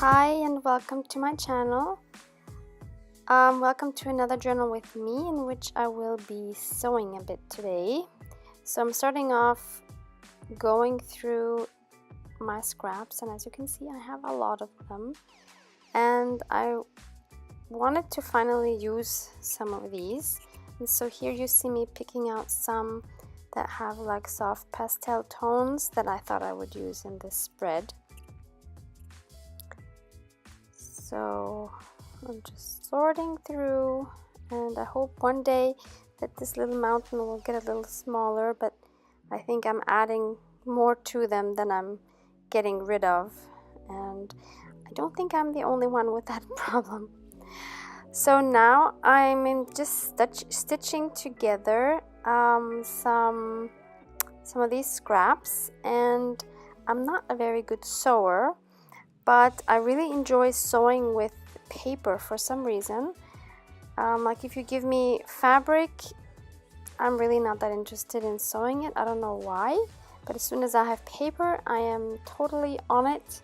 Hi and welcome to my channel. Welcome to another journal with me in which I will be sewing a bit today. So I'm starting off going through my scraps, and as you can see I have a lot of them, and I wanted to finally use some of these. And so here you see me picking out some that have like soft pastel tones that I thought I would use in this spread. So I'm just sorting through, and I hope one day that this little mountain will get a little smaller, but I think I'm adding more to them than I'm getting rid of, and I don't think I'm the only one with that problem. So now I'm just stitching together some of these scraps, and I'm not a very good sewer, but I really enjoy sewing with paper for some reason. Like if you give me fabric, I'm really not that interested in sewing it. I don't know why, but as soon as I have paper, I am totally on it.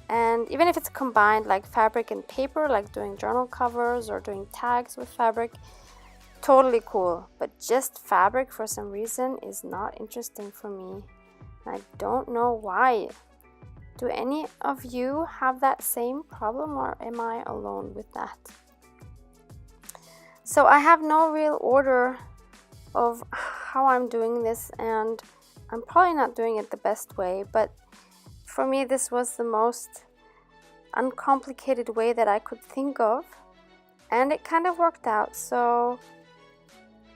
And even if it's combined, like fabric and paper, like doing journal covers or doing tags with fabric, totally cool. But just fabric for some reason is not interesting for me. I don't know why. Do any of you have that same problem, or am I alone with that? So I have no real order of how I'm doing this, and I'm probably not doing it the best way, but for me this was the most uncomplicated way that I could think of, and it kind of worked out, so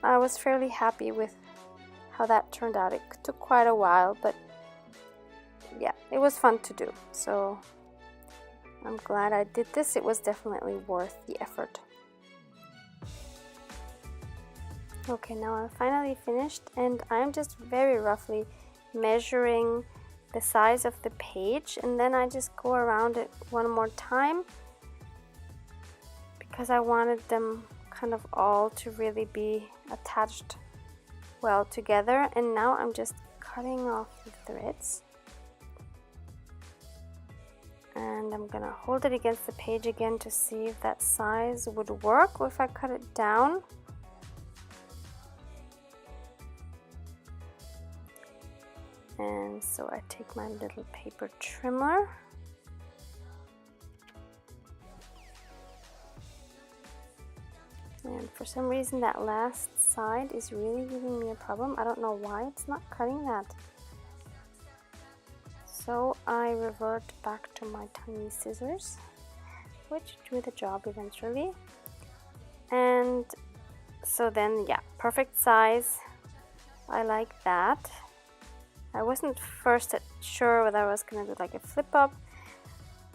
I was fairly happy with how that turned out. It took quite a while, but yeah, it was fun to do, so I'm glad I did this. It was definitely worth the effort. Okay, now I'm finally finished, and I'm just very roughly measuring the size of the page, and then I just go around it one more time because I wanted them kind of all to really be attached well together. And now I'm just cutting off the threads, and I'm gonna hold it against the page again to see if that size would work or if I cut it down. And so I take my little paper trimmer and for some reason that last side is really giving me a problem. I don't know why it's not cutting that. So I revert back to my tiny scissors, which do the job eventually. And so then, yeah, perfect size. I like that. I wasn't first sure whether I was going to do like a flip up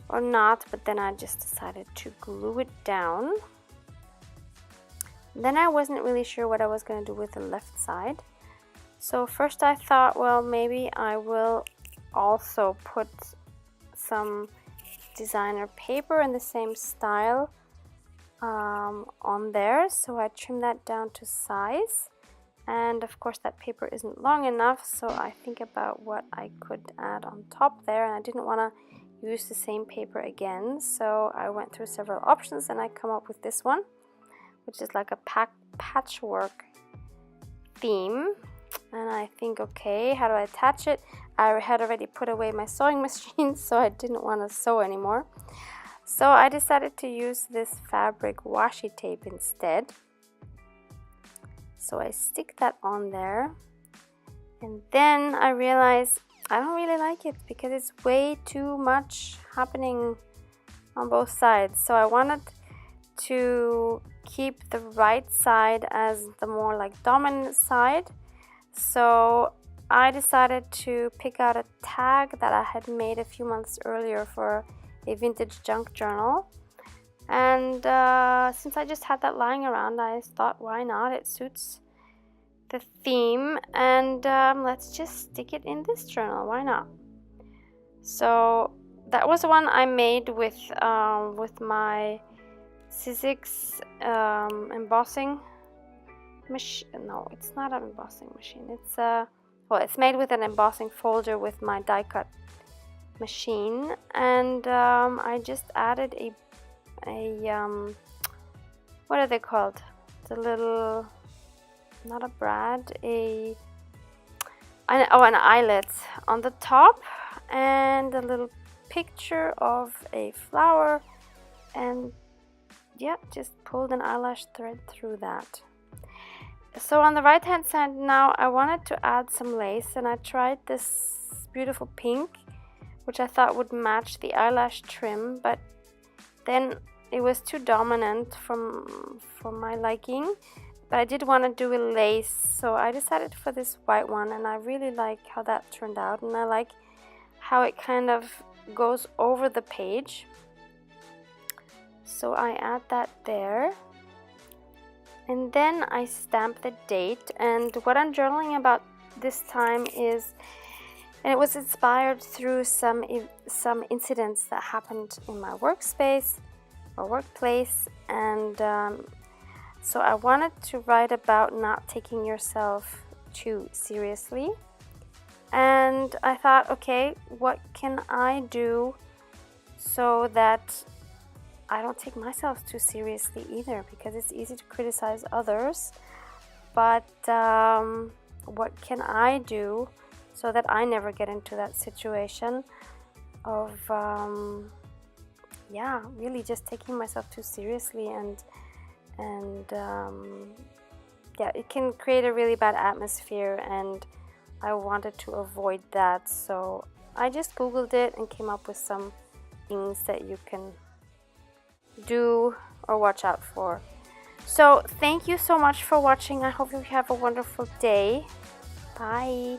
or not, but then I just decided to glue it down. Then I wasn't really sure what I was going to do with the left side. So first I thought, well, maybe I will also put some designer paper in the same style on there. So I trimmed that down to size. And of course that paper isn't long enough, so I think about what I could add on top there, and I didn't want to use the same paper again, so I went through several options and I come up with this one, which is like a patchwork theme. And I think, okay, how do I attach it? I had already put away my sewing machine, so I didn't want to sew anymore, so I decided to use this fabric washi tape instead. So I stick that on there, and then I realize I don't really like it because it's way too much happening on both sides. So I wanted to keep the right side as the more like dominant side. So I decided to pick out a tag that I had made a few months earlier for a vintage junk journal. And since I just had that lying around, I thought, why not? It suits the theme, and let's just stick it in this journal. Why not? So that was one I made with my Sizzix embossing machine. No, it's not an embossing machine. It's well, it's made with an embossing folder with my die cut machine, and I just added a what are they called? The little, not a brad, an eyelet on the top, and a little picture of a flower, and yeah, just pulled an eyelash thread through that. So on the right hand side now I wanted to add some lace, and I tried this beautiful pink, which I thought would match the eyelash trim, but then it was too dominant for my liking. But I did want to do a lace, so I decided for this white one, and I really like how that turned out, and I like how it kind of goes over the page. So I add that there, and then I stamp the date. And what I'm journaling about this time is, and it was inspired through some incidents that happened in my workspace or workplace, and so I wanted to write about not taking yourself too seriously. And I thought, okay, what can I do so that I don't take myself too seriously either, because it's easy to criticize others, but what can I do so that I never get into that situation of yeah, really just taking myself too seriously, and yeah, it can create a really bad atmosphere, and I wanted to avoid that. So I just googled it and came up with some things that you can do or watch out for. So thank you so much for watching. I hope you have a wonderful day. Bye.